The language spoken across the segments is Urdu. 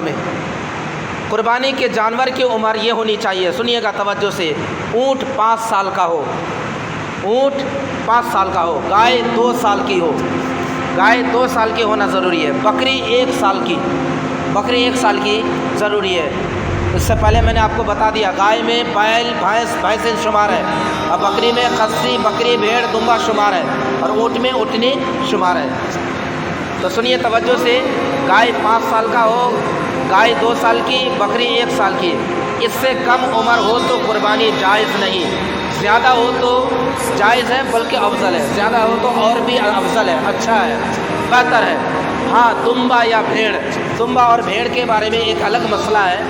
میں قربانی کے جانور کی عمر یہ ہونی چاہیے، سنیے گا توجہ سے، اونٹ 5 سال کا ہو، اونٹ 5 سال کا ہو، گائے 2 سال کی ہو، گائے 2 سال کی ہونا ضروری ہے، بکری 1 سال کی، بکری 1 سال کی ضروری ہے۔ اس سے پہلے میں نے آپ کو بتا دیا گائے میں بیل بھینس شمار ہے، اور بکری میں خصی بکری بھیڑ دمبا شمار ہے، اور اونٹ میں اونٹنی شمار ہے۔ تو سنیے توجہ سے، گائے 5 سال کا ہو، گائے 2 سال کی، بکری 1 سال کی، اس سے کم عمر ہو تو قربانی جائز نہیں، زیادہ ہو تو جائز ہے بلکہ افضل ہے، زیادہ ہو تو اور بھی افضل ہے، اچھا ہے، بہتر ہے۔ ہاں دمبا یا بھیڑ، دمبا اور بھیڑ کے بارے میں ایک الگ مسئلہ ہے،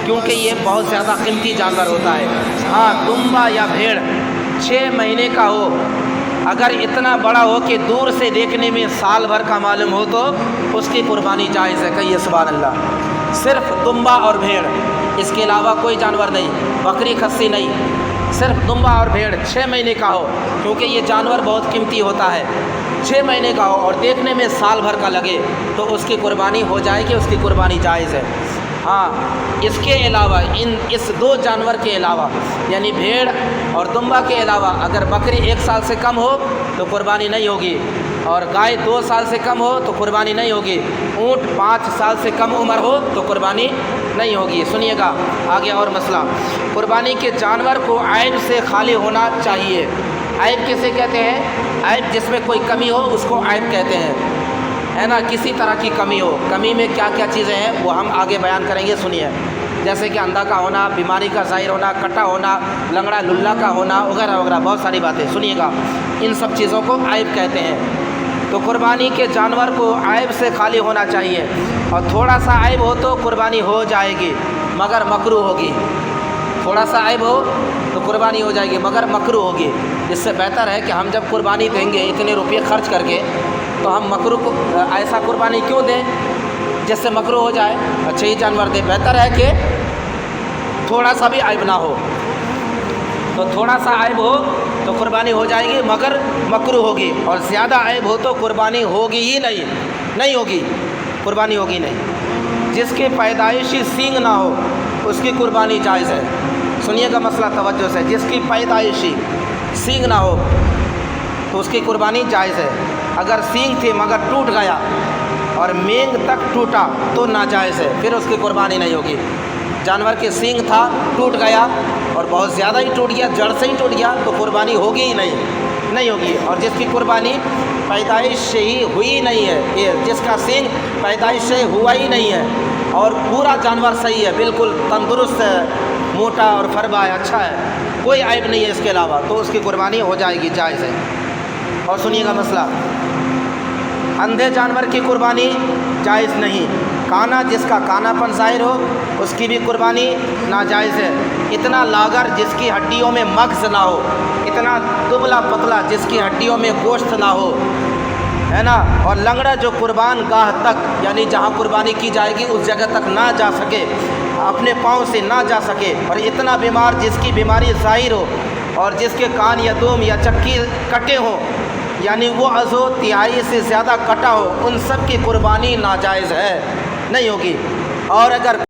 کیونکہ یہ بہت زیادہ قیمتی جانور ہوتا ہے۔ ہاں دمبا یا بھیڑ 6 مہینے کا ہو، اگر اتنا بڑا ہو کہ دور سے دیکھنے میں سال بھر کا معلوم ہو تو اس کی قربانی جائز ہے، کہیے سبحان اللہ۔ صرف دمبا اور بھیڑ، اس کے علاوہ کوئی جانور نہیں، بکری خصی نہیں، صرف دمبا اور بھیڑ 6 مہینے کا ہو، کیونکہ یہ جانور بہت قیمتی ہوتا ہے، 6 مہینے کا ہو اور دیکھنے میں سال بھر کا لگے تو اس کی قربانی ہو جائے گی، اس کی قربانی جائز ہے۔ ہاں اس کے علاوہ اس 2 جانور کے علاوہ، یعنی بھیڑ اور دمبا کے علاوہ، اگر بکری 1 سال سے کم ہو تو قربانی نہیں ہوگی، اور گائے 2 سال سے کم ہو تو قربانی نہیں ہوگی، اونٹ 5 سال سے کم عمر ہو تو قربانی نہیں ہوگی۔ سنیے گا آگے اور مسئلہ، قربانی کے جانور کو عیب سے خالی ہونا چاہیے۔ عیب کسے کہتے ہیں؟ عیب جس میں کوئی کمی ہو اس کو عیب کہتے ہیں، ہے نا، کسی طرح کی کمی ہو۔ کمی میں کیا کیا چیزیں ہیں وہ ہم آگے بیان کریں گے، سنیے، جیسے کہ اندھا کا ہونا، بیماری کا ظاہر ہونا، کٹا ہونا، لنگڑا للا کا ہونا، وغیرہ وغیرہ، بہت ساری باتیں، سنیے گا، ان سب چیزوں کو عیب کہتے ہیں۔ تو قربانی کے جانور کو عیب سے خالی ہونا چاہیے، اور تھوڑا سا عیب ہو تو قربانی ہو جائے گی مگر مکروہ ہوگی، تھوڑا سا عیب ہو تو قربانی ہو جائے گی مگر مکروہ ہوگی۔ اس سے بہتر ہے کہ ہم جب قربانی دیں گے اتنے روپے خرچ کر کے، تو ہم مکروہ ایسا قربانی کیوں دیں جس سے مکروہ ہو جائے، اچھے ہی جانور دیں۔ بہتر ہے کہ تھوڑا سا بھی عیب نہ ہو، تو تھوڑا سا عیب ہو تو قربانی ہو جائے گی مگر مکروہ ہوگی، اور زیادہ عیب ہو تو قربانی ہوگی ہی نہیں ہوگی، قربانی ہوگی نہیں۔ جس کی پیدائشی سینگ نہ ہو اس کی قربانی جائز ہے۔ سنیے گا مسئلہ توجہ سے، جس کی پیدائشی سینگ نہ ہو تو اس کی قربانی جائز ہے۔ اگر سینگ تھی مگر ٹوٹ گیا اور مینگ تک ٹوٹا تو ناجائز ہے، پھر اس کی قربانی نہیں ہوگی۔ جانور کے سینگ تھا، ٹوٹ گیا اور بہت زیادہ ہی ٹوٹ گیا، جڑ سے ہی ٹوٹ گیا، تو قربانی ہوگی ہی نہیں ہوگی۔ اور جس کی قربانی پیدائش سے ہی ہوئی نہیں ہے، یہ جس کا سینگ پیدائش سے ہوا ہی نہیں ہے اور پورا جانور صحیح ہے، بالکل تندرست ہے، موٹا اور فربا ہے، اچھا ہے، کوئی عیب نہیں ہے اس کے علاوہ، تو اس کی قربانی ہو جائے گی، جائز ہے۔ اور سنیے گا مسئلہ، اندھے جانور کی قربانی جائز نہیں، کانا جس کا کانا پن ظاہر ہو اس کی بھی قربانی ناجائز ہے، اتنا لاغر جس کی ہڈیوں میں مغز نہ ہو، اتنا دبلا پتلا جس کی ہڈیوں میں گوشت نہ ہو، ہے نا، اور لنگڑا جو قربان گاہ تک، یعنی جہاں قربانی کی جائے گی اس جگہ تک نہ جا سکے، اپنے پاؤں سے نہ جا سکے، اور اتنا بیمار جس کی بیماری ظاہر ہو اور جس کے کان یا دوم یا چکی کٹے ہوں، یعنی وہ عضو تہائی سے زیادہ کٹا ہو، ان سب کی قربانی ناجائز ہے، نہیں ہوگی۔ اور اگر